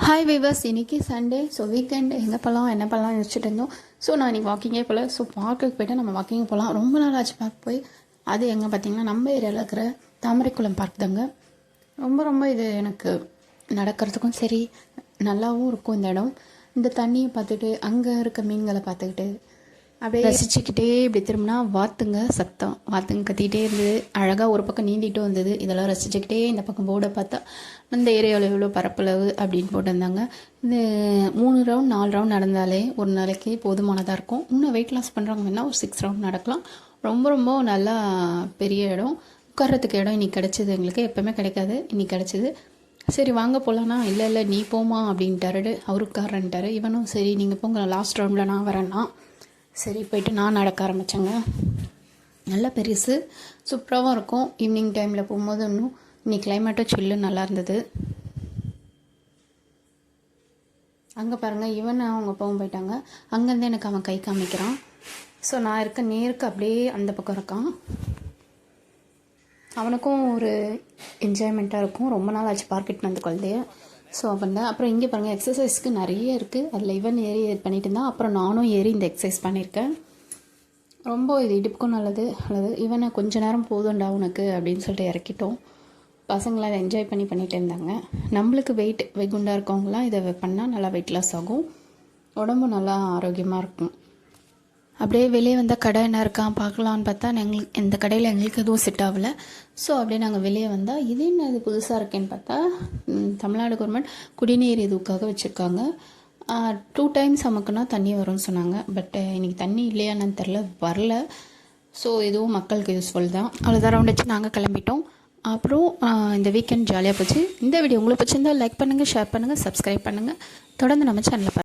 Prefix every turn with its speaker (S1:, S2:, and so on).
S1: Hi viewers, இன்றைக்கி Sunday. So weekend எங்கே போகலாம் என்ன பண்ணலாம் யோசிச்சுட்டு இருந்தோம். ஸோ நான் இன்றைக்கி வாக்கிங்கே போகல. ஸோ பார்க்குக்கு போய்ட்டு நம்ம வாக்கிங் போகலாம். ரொம்ப நாள் ஆச்சு பார்க் போய். அது எங்கே பார்த்திங்கன்னா நம்ம ஏரியாவில் இருக்கிற தாமரைக்குளம் பார்க் தாங்க. ரொம்ப இது எனக்கு நடக்கிறதுக்கும் சரி நல்லாவும் இருக்கும் இந்த இடம். இந்த தண்ணியை பார்த்துட்டு அங்கே இருக்க மீன்களை பார்த்துக்கிட்டு அப்படியே ரசிச்சுக்கிட்டே இப்படி திரும்பினா வாத்துங்க கத்திக்கிட்டே இருந்தது. அழகாக ஒரு பக்கம் நீந்திட்டு வந்தது. இதெல்லாம் ரசிச்சுக்கிட்டே இந்த பக்கம் போர்டை பார்த்தா அந்த ஏரியாவில் எவ்வளோ பரப்பளவு அப்படின்னு போட்டிருந்தாங்க. இந்த 3 ரவுண்ட் 4 ரவுண்ட் நடந்தாலே ஒரு நாளைக்கு போதுமானதாக இருக்கும். இன்னும் வெயிட் லாஸ் பண்ணுறவங்க வேணால் ஒரு 6 ரவுண்ட் நடக்கலாம். ரொம்ப நல்லா பெரிய இடம். உட்கார்றதுக்கு இடம் இன்றைக்கி கிடச்சிது. எங்களுக்கு எப்போவுமே கிடைக்காது, இன்றைக்கி கிடச்சிது. சரி வாங்க போகலான்னா இல்லை நீ போமா அப்படின்ட்டாரு. அவரு உட்காரன்ட்டார். இவனும் சரி நீங்கள் போங்க, லாஸ்ட் ரவுண்டில் நான் வரேன்னா சரி போயிட்டு நான் நடக்க ஆரம்பித்தேங்க. நல்லா பெருசு, சூப்பராகவும் இருக்கும். ஈவினிங் டைமில் போகும்போது இன்னும் இன்னைக்கு கிளைமேட்டும் சில்லு நல்லா இருந்தது. அங்கே பாருங்கள், இவன் அவங்க அப்பாவும் போயிட்டாங்க. அங்கேருந்து எனக்கு அவன் கை காமிக்கிறான். ஸோ நான் இருக்க நேருக்கு அப்படியே அந்த பக்கம் இருக்கான். அவனுக்கும் ஒரு என்ஜாய்மெண்ட்டாக இருக்கும். ரொம்ப நாள் ஆச்சு பார்க்கிட்டு வந்து குழந்தைய. ஸோ அப்படின் அப்புறம் இங்கே பாருங்கள், எக்ஸசைஸ்க்கு நிறைய இருக்குது. அதில் இவன் ஏறி பண்ணிட்டு இருந்தான். அப்புறம் நானும் ஏறி இந்த எக்ஸசைஸ் பண்ணியிருக்கேன். ரொம்ப இது இடுப்புக்கும் நல்லது. இவனை கொஞ்ச நேரம் போதும்டா உனக்கு அப்படின்னு சொல்லிட்டு இறக்கிட்டோம். பசங்களாம் அதை என்ஜாய் பண்ணிட்டு இருந்தாங்க. நம்மளுக்கு வெயிட் குண்டாக இருக்கவங்களாம் இதை பண்ணால் நல்லா வெயிட் லாஸ் ஆகும். உடம்பு நல்லா ஆரோக்கியமாக இருக்கும். அப்படியே வெளியே வந்தால் கடை என்ன இருக்கான் பார்க்கலான்னு பார்த்தா இந்த கடையில் எங்களுக்கு எதுவும் செட் ஆகலை. ஸோ அப்படியே நாங்கள் வெளியே வந்தால் இது என்ன இது புதுசாக இருக்கேன்னு பார்த்தா தமிழ்நாடு கவர்மெண்ட் குடிநீர் இதுக்காக வச்சுருக்காங்க. 2 டைம்ஸ் நமக்குன்னா தண்ணி வரும்னு சொன்னாங்க. பட் இன்றைக்கி தண்ணி இல்லையான்னு தெரில, வரல. ஸோ இதுவும் மக்களுக்கு யூஸ்ஃபுல் தான். அவ்வளோதான் ரவுண்ட் வச்சு நாங்கள் கிளம்பிட்டோம். அப்புறம் இந்த வீக்கெண்ட் ஜாலியாக போச்சு. இந்த வீடியோ உங்களுக்கு பிடிச்சிருந்தால் லைக் பண்ணுங்கள், ஷேர் பண்ணுங்கள், சப்ஸ்கிரைப் பண்ணுங்கள். தொடர்ந்து நம்ம சேனலில்